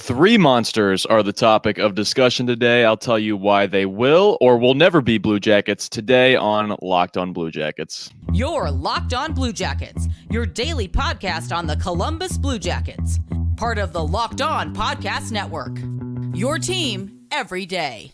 Three monsters are the topic of discussion today. I'll tell you why they will or will never be Blue Jackets today on Locked on Blue Jackets. You're Locked on Blue Jackets, your daily podcast on the Columbus Blue Jackets, part of the Locked on Podcast Network. Your team every day.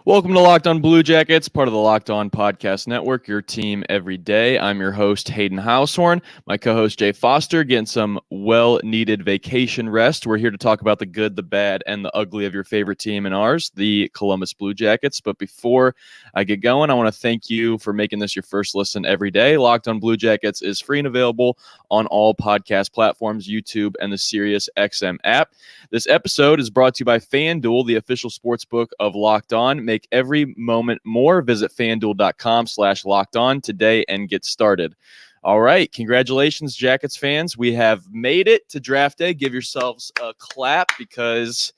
Welcome to Locked on Blue Jackets, part of the Locked on Podcast Network, your team every day. I'm your host, Hayden Househorn. My co-host, Jay Foster, getting some well-needed vacation rest. We're here to talk about the good, the bad, and the ugly of your favorite team and ours, the Columbus Blue Jackets. But before I get going, I want to thank you for making this your first listen every day. Locked on Blue Jackets is free and available on all podcast platforms, YouTube, and the SiriusXM app. This episode is brought to you by FanDuel, the official sportsbook of Locked On. Make every moment more. Visit FanDuel.com/LockedOn today and get started. All right. Congratulations, Jackets fans. We have made it to draft day. Give yourselves a clap because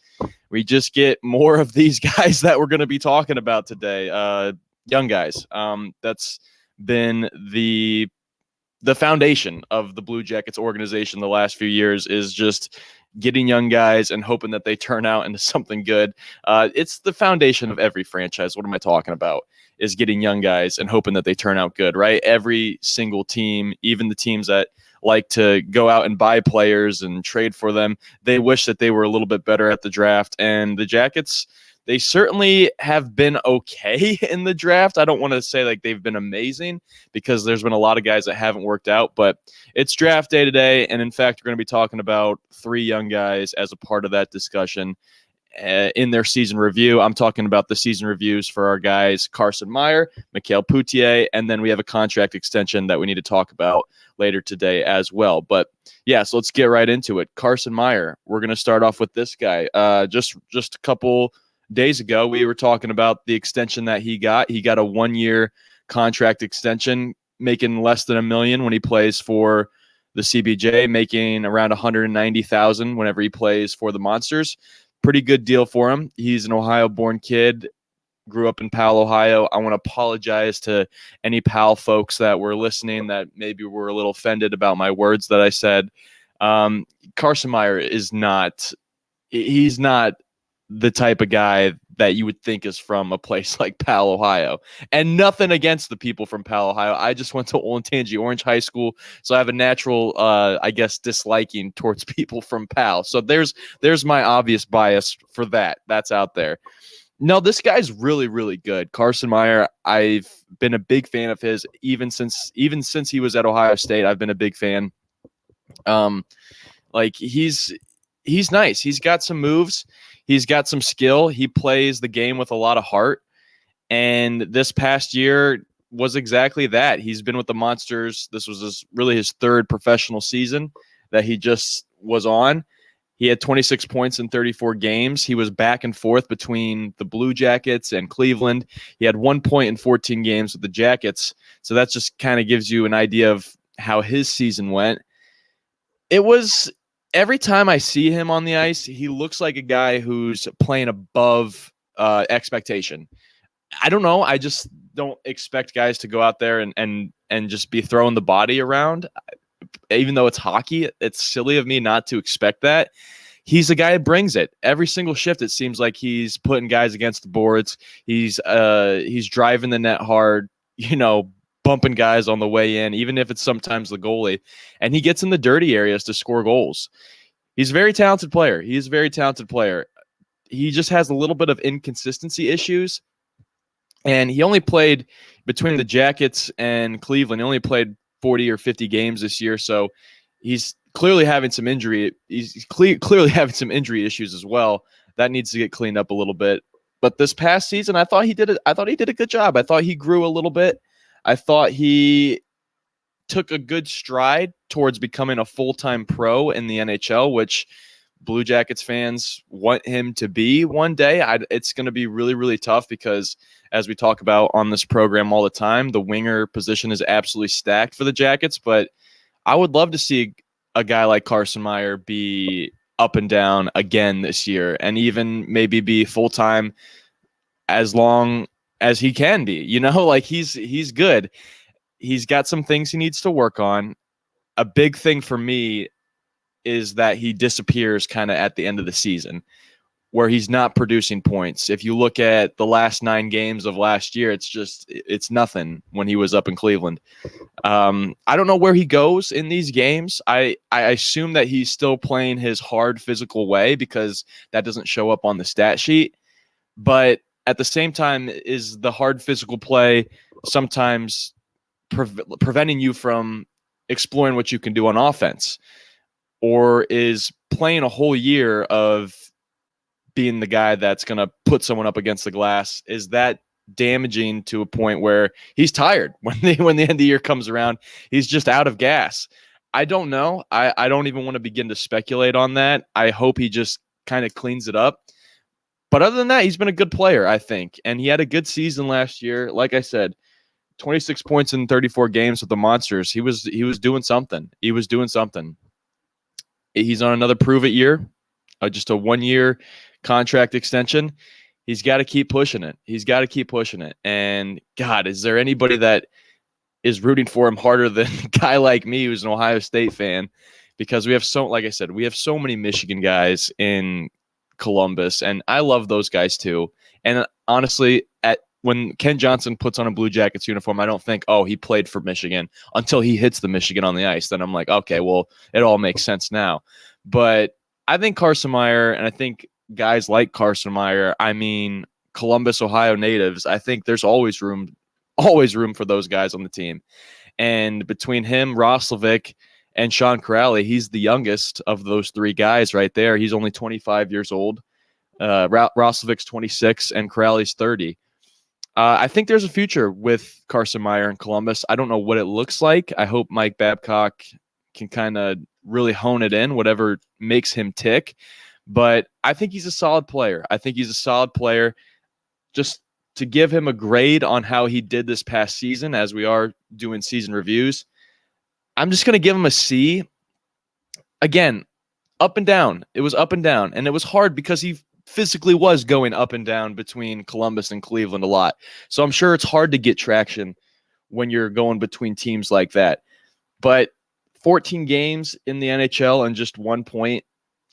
we just get more of these guys that we're going to be talking about today. Young guys. That's been the foundation of the Blue Jackets organization the last few years is just getting young guys and hoping that they turn out into something good. It's the foundation of every franchise. What am I talking about? Is getting young guys and hoping that they turn out good, right? Every single team, even the teams that like to go out and buy players and trade for them, they wish that they were a little bit better at the draft. And the Jackets, they certainly have been okay in the draft. I don't want to say like they've been amazing because there's been a lot of guys that haven't worked out, but it's draft day today. And in fact, we're going to be talking about three young guys as a part of that discussion in their season review. I'm talking about the season reviews for our guys, Carson Meyer, Mikael Pyyhtia, and then we have a contract extension that we need to talk about later today as well. But yeah, so let's get right into it. Carson Meyer, we're going to start off with this guy. Just a couple days ago, we were talking about the extension that he got. He got a 1-year contract extension, making less than $1 million when he plays for the CBJ, making around $190,000 whenever he plays for the Monsters. Pretty good deal for him. He's an Ohio-born kid, grew up in Powell, Ohio. I want to apologize to any Powell folks that were listening that maybe were a little offended about my words that I said. Carson Meyer is not – he's not – the type of guy that you would think is from a place like Powell, Ohio. And nothing against the people from Powell, Ohio. I just went to Olentangy Orange High School, so I have a natural, disliking towards people from Powell. So there's my obvious bias for that. That's out there. No, this guy's really, really good. Carson Meyer, I've been a big fan of his even since he was at Ohio State. I've been a big fan. He's nice. He's got some moves. He's got some skill. He plays the game with a lot of heart. And this past year was exactly that. He's been with the Monsters. This was really his third professional season that he just was on. He had 26 points in 34 games. He was back and forth between the Blue Jackets and Cleveland. He had 1 point in 14 games with the Jackets. So that just kind of gives you an idea of how his season went. It was... Every time I see him on the ice, he looks like a guy who's playing above expectation. I don't know. I just don't expect guys to go out there and just be throwing the body around. Even though it's hockey, it's silly of me not to expect that. He's a guy that brings it. Every single shift, it seems like he's putting guys against the boards. He's driving the net hard, bumping guys on the way in, even if it's sometimes the goalie. And he gets in the dirty areas to score goals. He's a very talented player. He just has a little bit of inconsistency issues. And he only played between the Jackets and Cleveland. He only played 40 or 50 games this year. So he's clearly having some injury. He's clearly having some injury issues as well. That needs to get cleaned up a little bit. But this past season, I thought he did a good job. I thought he grew a little bit. I thought he took a good stride towards becoming a full-time pro in the NHL, which Blue Jackets fans want him to be one day. It's going to be really, really tough because, as we talk about on this program all the time, the winger position is absolutely stacked for the Jackets. But I would love to see a guy like Carson Meyer be up and down again this year and even maybe be full-time as long as he can be. Like he's good. He's got some things he needs to work on. A big thing for me is that he disappears kind of at the end of the season, where he's not producing points. If you look at the last 9 games of last year, it's nothing when he was up in Cleveland. I don't know where he goes in these games. I assume that he's still playing his hard physical way because that doesn't show up on the stat sheet. But at the same time, is the hard physical play sometimes preventing you from exploring what you can do on offense? Or is playing a whole year of being the guy that's going to put someone up against the glass, is that damaging to a point where he's tired when the end of the year comes around? He's just out of gas. I don't know. I don't even want to begin to speculate on that. I hope he just kind of cleans it up. But other than that, he's been a good player, I think. And he had a good season last year. Like I said, 26 points in 34 games with the Monsters. He was doing something. He was doing something. He's on another prove-it year, just a 1-year contract extension. He's got to keep pushing it. And God, is there anybody that is rooting for him harder than a guy like me who's an Ohio State fan? Because we have so many Michigan guys in Columbus, and I love those guys too. And honestly, when Ken Johnson puts on a Blue Jackets uniform, I don't think, oh, he played for Michigan, until he hits the Michigan on the ice. Then I'm like, okay, well, it all makes sense now. But I think Carson Meyer, and I think guys like Carson Meyer, I mean, Columbus, Ohio natives, I think there's always room for those guys on the team. And between him, Roslovic, and Sean Corrali, he's the youngest of those 3 guys right there. He's only 25 years old. Roslovic's 26 and Corrali's 30. I think there's a future with Carson Meyer in Columbus. I don't know what it looks like. I hope Mike Babcock can kind of really hone it in, whatever makes him tick. But I think he's a solid player. Just to give him a grade on how he did this past season, as we are doing season reviews, I'm just going to give him a C. Again, up and down. It was up and down. And it was hard because he physically was going up and down between Columbus and Cleveland a lot. So I'm sure it's hard to get traction when you're going between teams like that. But 14 games in the NHL and just 1 point,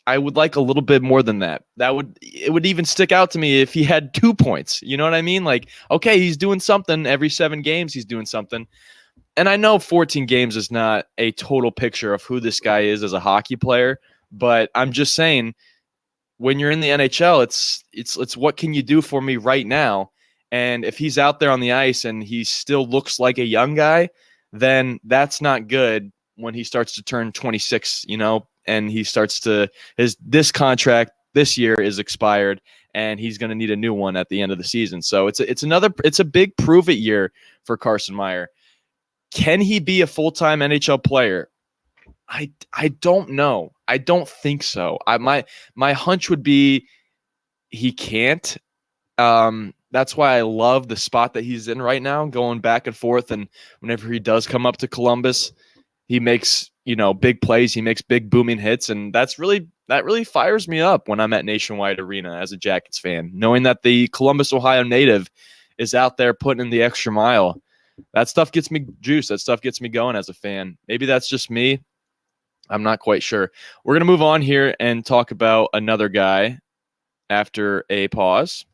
I would like a little bit more than that. It would even stick out to me if he had 2 points. You know what I mean? Like, okay, he's doing something every 7 games. He's doing something. And I know 14 games is not a total picture of who this guy is as a hockey player, but I'm just saying, when you're in the NHL, it's what can you do for me right now? And if he's out there on the ice and he still looks like a young guy, then that's not good when he starts to turn 26, and he starts to this contract this year is expired and he's going to need a new one at the end of the season. So it's a big prove it year for Carson Meyer. Can he be a full-time NHL player? I don't know. I don't think so. My hunch would be he can't. That's why I love the spot that he's in right now, going back and forth. And whenever he does come up to Columbus, he makes big plays. He makes big booming hits, and that really fires me up when I'm at Nationwide Arena as a Jackets fan, knowing that the Columbus, Ohio native is out there putting in the extra mile. That stuff gets me juiced. That stuff gets me going as a fan. Maybe that's just me. I'm not quite sure. We're going to move on here and talk about another guy after a pause.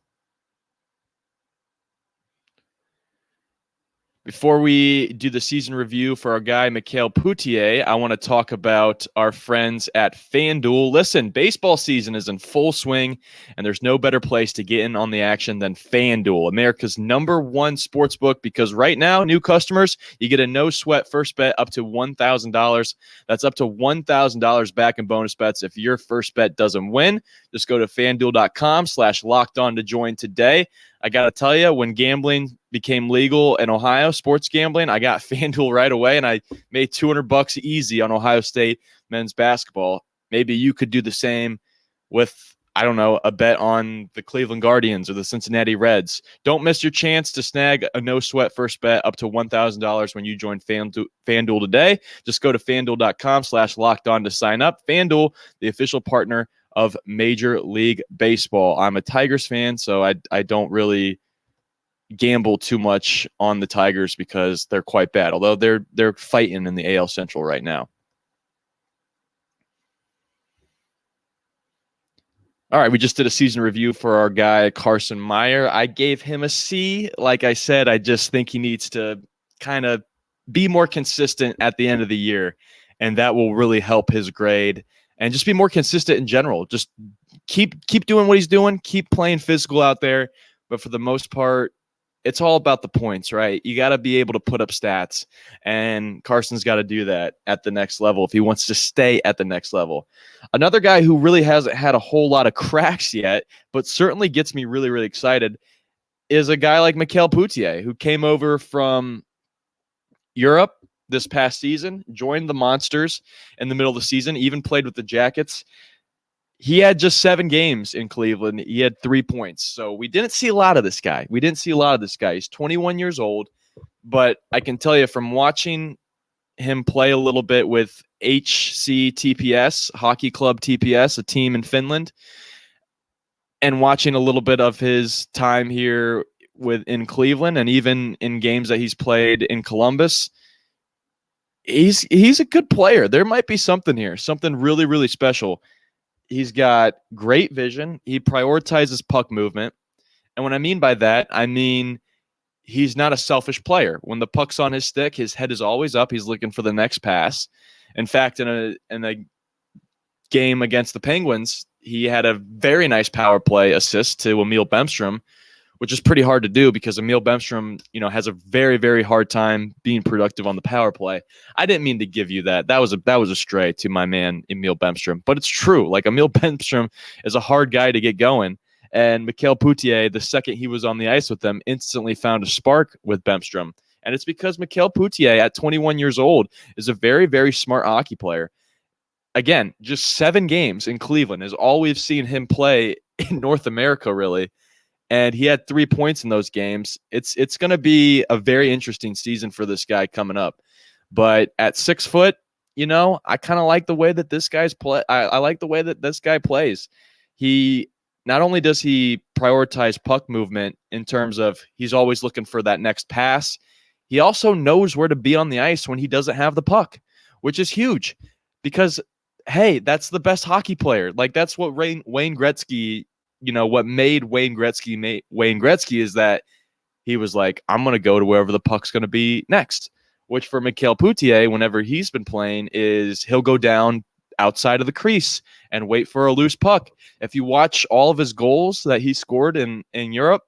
Before we do the season review for our guy, Mikael Pyyhtia, I want to talk about our friends at FanDuel. Listen, baseball season is in full swing, and there's no better place to get in on the action than FanDuel, America's #1 sportsbook, because right now, new customers, you get a no-sweat first bet up to $1,000. That's up to $1,000 back in bonus bets if your first bet doesn't win. Just go to FanDuel.com/lockedon to join today. I got to tell you, when gambling became legal in Ohio, sports gambling, I got FanDuel right away, and I made $200 easy on Ohio State men's basketball. Maybe you could do the same with, I don't know, a bet on the Cleveland Guardians or the Cincinnati Reds. Don't miss your chance to snag a no-sweat first bet up to $1,000 when you join FanDuel today. Just go to FanDuel.com/lockedon to sign up. FanDuel, the official partner of Major League Baseball. I'm a Tigers fan, so I don't really gamble too much on the Tigers because they're quite bad, although they're fighting in the AL Central right now. All right, we just did a season review for our guy Carson Meyer. I gave him a C. Like I said, I just think he needs to kind of be more consistent at the end of the year, and that will really help his grade. And just be more consistent in general. Just keep doing what he's doing. Keep playing physical out there. But for the most part, it's all about the points, right? You got to be able to put up stats, and Carson's got to do that at the next level if he wants to stay at the next level. Another guy who really hasn't had a whole lot of cracks yet, but certainly gets me really, really excited, is a guy like Mikael Pyyhtia, who came over from Europe this past season, joined the Monsters in the middle of the season, even played with the Jackets. He had just 7 games in Cleveland. He had 3 points. So we didn't see a lot of this guy. He's 21 years old, but I can tell you from watching him play a little bit with HCTPS, Hockey Club TPS, a team in Finland, and watching a little bit of his time here in Cleveland and even in games that he's played in Columbus, he's a good player. There might be something here, something really, really special. He's got great vision. He prioritizes puck movement. And what I mean by that, I mean he's not a selfish player. When the puck's on his stick, his head is always up. He's looking for the next pass. In fact, in a game against the Penguins, he had a very nice power play assist to Emil Bemstrom, which is pretty hard to do because Emil Bemstrom, has a very, very hard time being productive on the power play. I didn't mean to give you that. That was a stray to my man Emil Bemstrom, but it's true. Like, Emil Bemstrom is a hard guy to get going, and Mikael Pyyhtia, the second he was on the ice with them, instantly found a spark with Bemstrom, and it's because Mikael Pyyhtia, at 21 years old, is a very, very smart hockey player. Again, just 7 games in Cleveland is all we've seen him play in North America, really. And he had 3 points in those games. It's going to be a very interesting season for this guy coming up. But at 6 foot, I kind of like the way that this guy's play. I like the way that this guy plays. He not only does he prioritize puck movement in terms of he's always looking for that next pass, he also knows where to be on the ice when he doesn't have the puck, which is huge because, hey, that's the best hockey player. Like, that's what Wayne Gretzky, what made Wayne Gretzky is that he was like, I'm going to go to wherever the puck's going to be next, which for Mikael Pyyhtia, whenever he's been playing, is he'll go down outside of the crease and wait for a loose puck. If you watch all of his goals that he scored in Europe,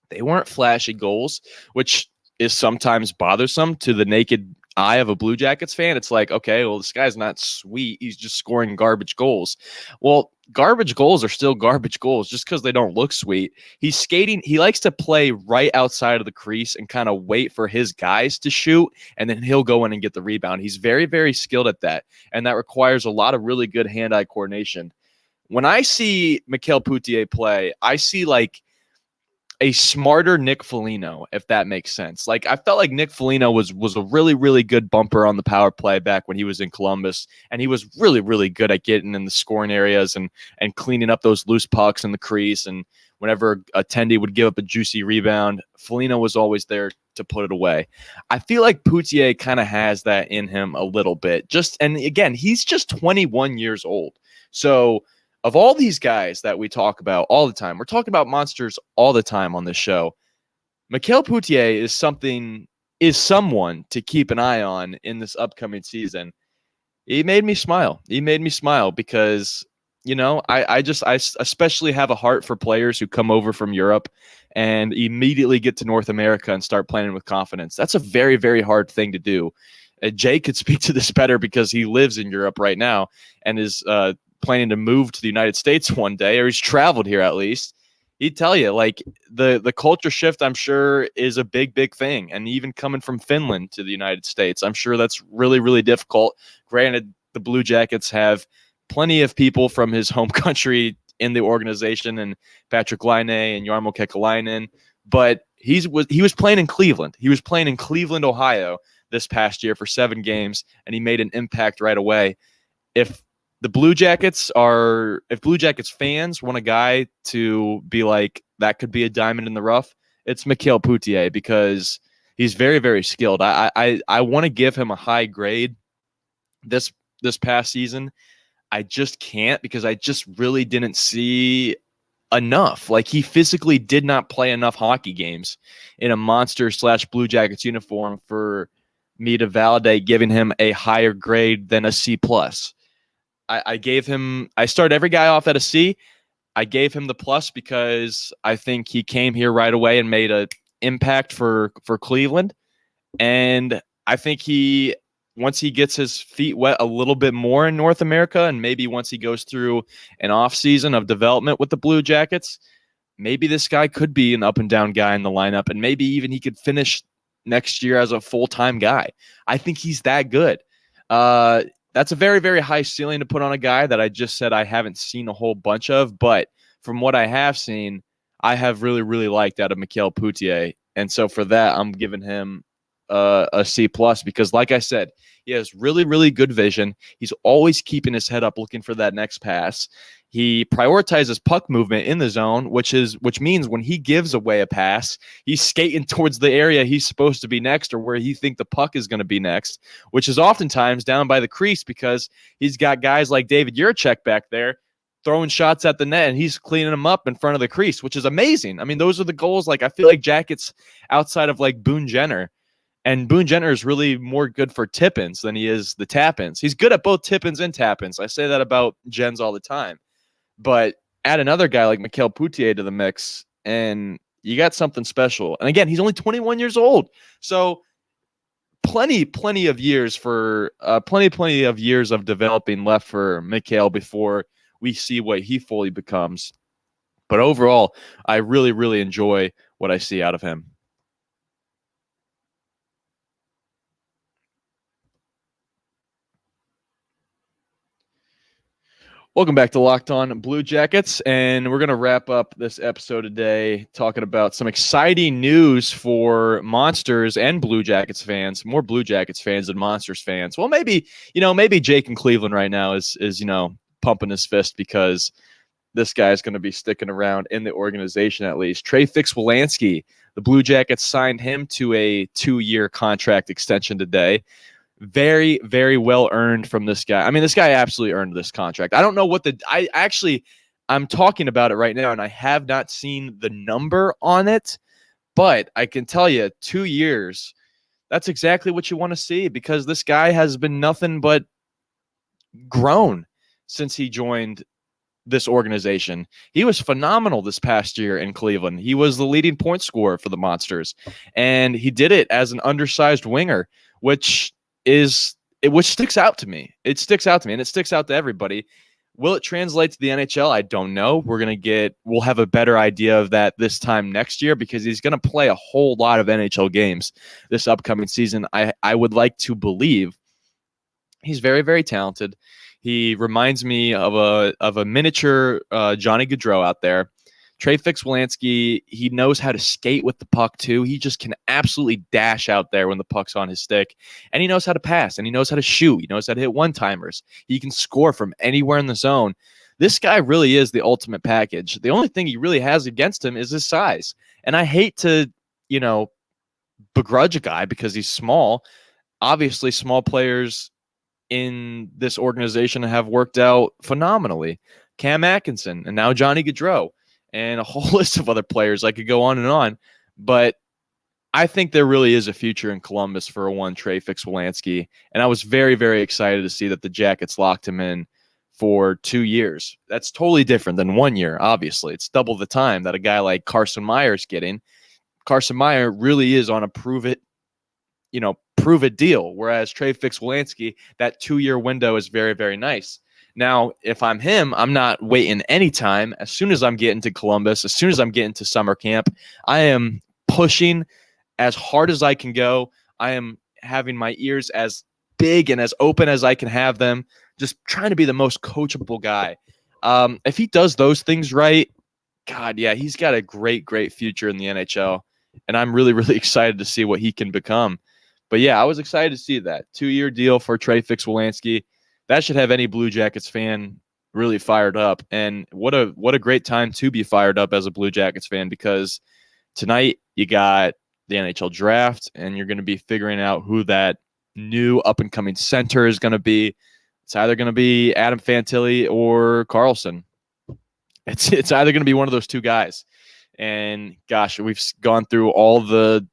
they weren't flashy goals, which is sometimes bothersome to the naked eye of a Blue Jackets fan. It's like, okay, well, this guy's not sweet. He's just scoring garbage goals. Well, garbage goals are still garbage goals just because they don't look sweet. He's skating. He likes to play right outside of the crease and kind of wait for his guys to shoot, and then he'll go in and get the rebound. He's very, very skilled at that, and that requires a lot of really good hand-eye coordination. When I see Mikael Pyyhtia play, I see like a smarter Nick Foligno, if that makes sense. Like, I felt like Nick Foligno was a really, really good bumper on the power play back when he was in Columbus, and he was really, really good at getting in the scoring areas and cleaning up those loose pucks in the crease. And whenever a Tendy would give up a juicy rebound, Foligno was always there to put it away. I feel like Pyyhtia kind of has that in him a little bit. And again, he's just 21 years old. So of all these guys that we talk about all the time, we're talking about monsters all the time on this show, Mikael Pyyhtia is someone to keep an eye on in this upcoming season. He made me smile. Because, I especially have a heart for players who come over from Europe and immediately get to North America and start playing with confidence. That's a very, very hard thing to do. Jay could speak to this better because he lives in Europe right now and is planning to move to the United States one day, or he's traveled here at least. He'd tell you, like, the culture shift, I'm sure, is a big, big thing. And even coming from Finland to the United States, I'm sure that's really, really difficult. Granted, the Blue Jackets have plenty of people from his home country in the organization, and Patrick Laine and Jarmo Kekalainen, but he was playing in Cleveland. He was playing in Cleveland, Ohio this past year for 7 games, and he made an impact right away. If the Blue Jackets if Blue Jackets fans want a guy to be like, that could be a diamond in the rough, it's Mikael Pyyhtia, because he's very, very skilled. I want to give him a high grade this past season. I just can't, because I just really didn't see enough. Like, he physically did not play enough hockey games in a Monster/Blue Jackets uniform for me to validate giving him a higher grade than a C+. I started every guy off at a C. I gave him the plus because I think he came here right away and made an impact for Cleveland. And I think once he gets his feet wet a little bit more in North America, and maybe once he goes through an off season of development with the Blue Jackets, maybe this guy could be an up and down guy in the lineup, and maybe even he could finish next year as a full-time guy. I think he's that good. That's a very, very high ceiling to put on a guy that I just said I haven't seen a whole bunch of, but from what I have seen, I have really, really liked out of Mikael Pyyhtia. And so for that, I'm giving him a C+, because like I said, he has really, really good vision. He's always keeping his head up, looking for that next pass. He prioritizes puck movement in the zone, which means when he gives away a pass, he's skating towards the area he's supposed to be next, or where he think the puck is going to be next, which is oftentimes down by the crease, because he's got guys like David Jiricek back there throwing shots at the net, and he's cleaning them up in front of the crease, which is amazing. I mean, those are the goals. Like, I feel like Jackets outside of like Boone Jenner, and Boone Jenner is really more good for tip-ins than he is the tap-ins. He's good at both tip-ins and tap-ins. I say that about Jens all the time. But add another guy like Mikael Pyyhtia to the mix, and you got something special. And again, he's only 21 years old. So plenty of years of developing left for Mikael before we see what he fully becomes. But overall, I really, really enjoy what I see out of him. Welcome back to Locked On Blue Jackets, and we're going to wrap up this episode today talking about some exciting news for Monsters and Blue Jackets fans. More Blue Jackets fans than Monsters fans. Well, maybe Jake in Cleveland right now is pumping his fist, because this guy is going to be sticking around in the organization at least. Trey Fix Wolansky, the Blue Jackets signed him to a 2-year contract extension today. Very, very well earned from this guy. I mean, this guy absolutely earned this contract. I don't know what I'm talking about it right now, and I have not seen the number on it, but I can tell you 2 years, that's exactly what you want to see, because this guy has been nothing but grown since he joined this organization. He was phenomenal this past year in Cleveland. He was the leading point scorer for the Monsters, and he did it as an undersized winger, which sticks out to me. It sticks out to me, and it sticks out to everybody. Will it translate to the NHL? I don't know. We'll have a better idea of that this time next year, because he's going to play a whole lot of NHL games this upcoming season. I would like to believe he's very, very talented. He reminds me of a miniature Johnny Gaudreau out there. Trey Fix Wolansky, he knows how to skate with the puck too. He just can absolutely dash out there when the puck's on his stick. And he knows how to pass, and he knows how to shoot. He knows how to hit one-timers. He can score from anywhere in the zone. This guy really is the ultimate package. The only thing he really has against him is his size. And I hate to, begrudge a guy because he's small. Obviously, small players in this organization have worked out phenomenally. Cam Atkinson, and now Johnny Gaudreau, and a whole list of other players. I could go on and on, but I think there really is a future in Columbus for one Trey Fix Wolansky, and I was very, very excited to see that the Jackets locked him in for 2 years. That's totally different than 1 year, obviously. It's double the time that a guy like Carson Meyer is getting. Carson Meyer really is on a prove it deal, whereas Trey Fix Wolansky, that 2-year window is very, very nice. Now, if I'm him, I'm not waiting any time. As soon as I'm getting to Columbus, as soon as I'm getting to summer camp, I am pushing as hard as I can go. I am having my ears as big and as open as I can have them, just trying to be the most coachable guy. If he does those things right, God, yeah, he's got a great, great future in the NHL, and I'm really, really excited to see what he can become. But yeah, I was excited to see that 2-year deal for Trey Fix Wolansky. that should have any Blue Jackets fan really fired up. And what a great time to be fired up as a Blue Jackets fan, because tonight you got the NHL draft, and you're going to be figuring out who that new up-and-coming center is going to be. It's either going to be Adam Fantilli or Carlson. It's either going to be one of those two guys. And gosh, we've gone through all the,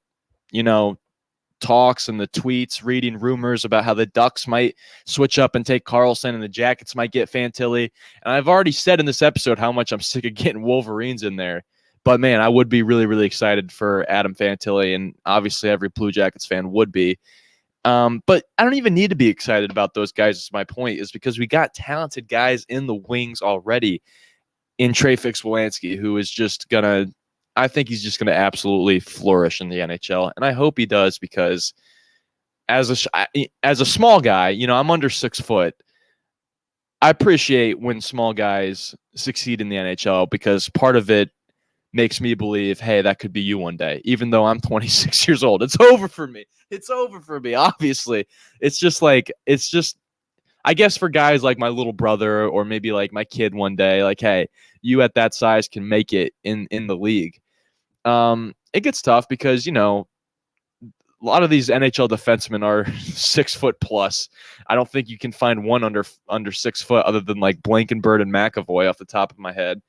talks and the tweets, reading rumors about how the Ducks might switch up and take Carlson and the Jackets might get Fantilli. And I've already said in this episode how much I'm sick of getting Wolverines in there. But man, I would be really, really excited for Adam Fantilli, and obviously every Blue Jackets fan would be. But I don't even need to be excited about those guys. Is my point, is because we got talented guys in the wings already in Trey Fix Wolansky, who is just gonna, I think he's just gonna absolutely flourish in the NHL, and I hope he does, because as a small guy, I'm under 6 foot. I appreciate when small guys succeed in the NHL, because part of it makes me believe, hey, that could be you one day, even though I'm 26 years old. It's over for me. Obviously. It's just, I guess for guys like my little brother, or maybe like my kid one day, like, hey, you at that size can make it in the league. It gets tough because, a lot of these NHL defensemen are 6 foot plus. I don't think you can find one under 6 foot other than like Blankenburg and McAvoy off the top of my head.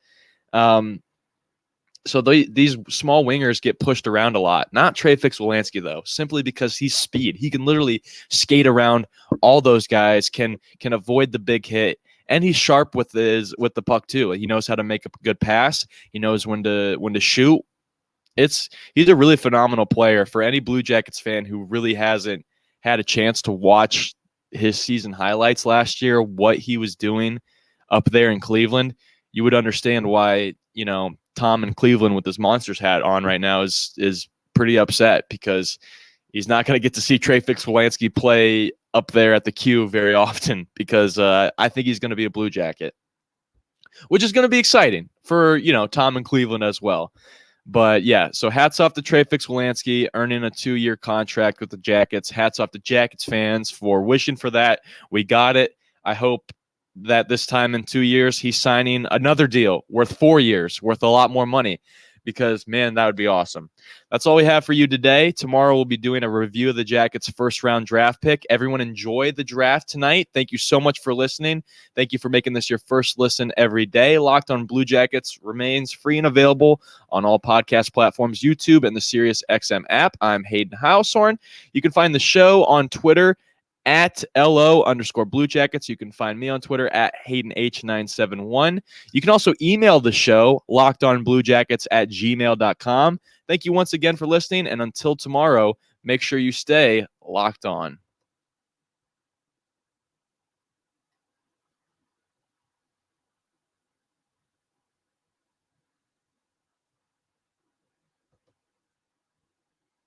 So these small wingers get pushed around a lot. Not Trey Fix Wolansky, though, simply because he's speed. He can literally skate around all those guys, can avoid the big hit, and he's sharp with the puck too. He knows how to make a good pass. He knows when to shoot. He's a really phenomenal player. For any Blue Jackets fan who really hasn't had a chance to watch his season highlights last year, what he was doing up there in Cleveland, you would understand why, Tom in Cleveland with his Monsters hat on right now is pretty upset, because he's not going to get to see Trey Fix Wolansky play up there at the Q very often, because I think he's going to be a Blue Jacket, which is going to be exciting for, Tom in Cleveland as well. But yeah, so hats off to Trey Fix Wolansky earning a 2-year contract with the Jackets. Hats off to Jackets fans for wishing for that. We got it. I hope that this time in 2 years, he's signing another deal worth 4 years, worth a lot more money, because, man, that would be awesome. That's all we have for you today. Tomorrow we'll be doing a review of the Jackets' first-round draft pick. Everyone enjoy the draft tonight. Thank you so much for listening. Thank you for making this your first listen every day. Locked on Blue Jackets remains free and available on all podcast platforms, YouTube, and the SiriusXM app. I'm Hayden Hausehorn. You can find the show on Twitter at LO_Blue Jackets. You can find me on Twitter at HaydenH971. You can also email the show, lockedonbluejackets@gmail.com. Thank you once again for listening, and until tomorrow, make sure you stay locked on.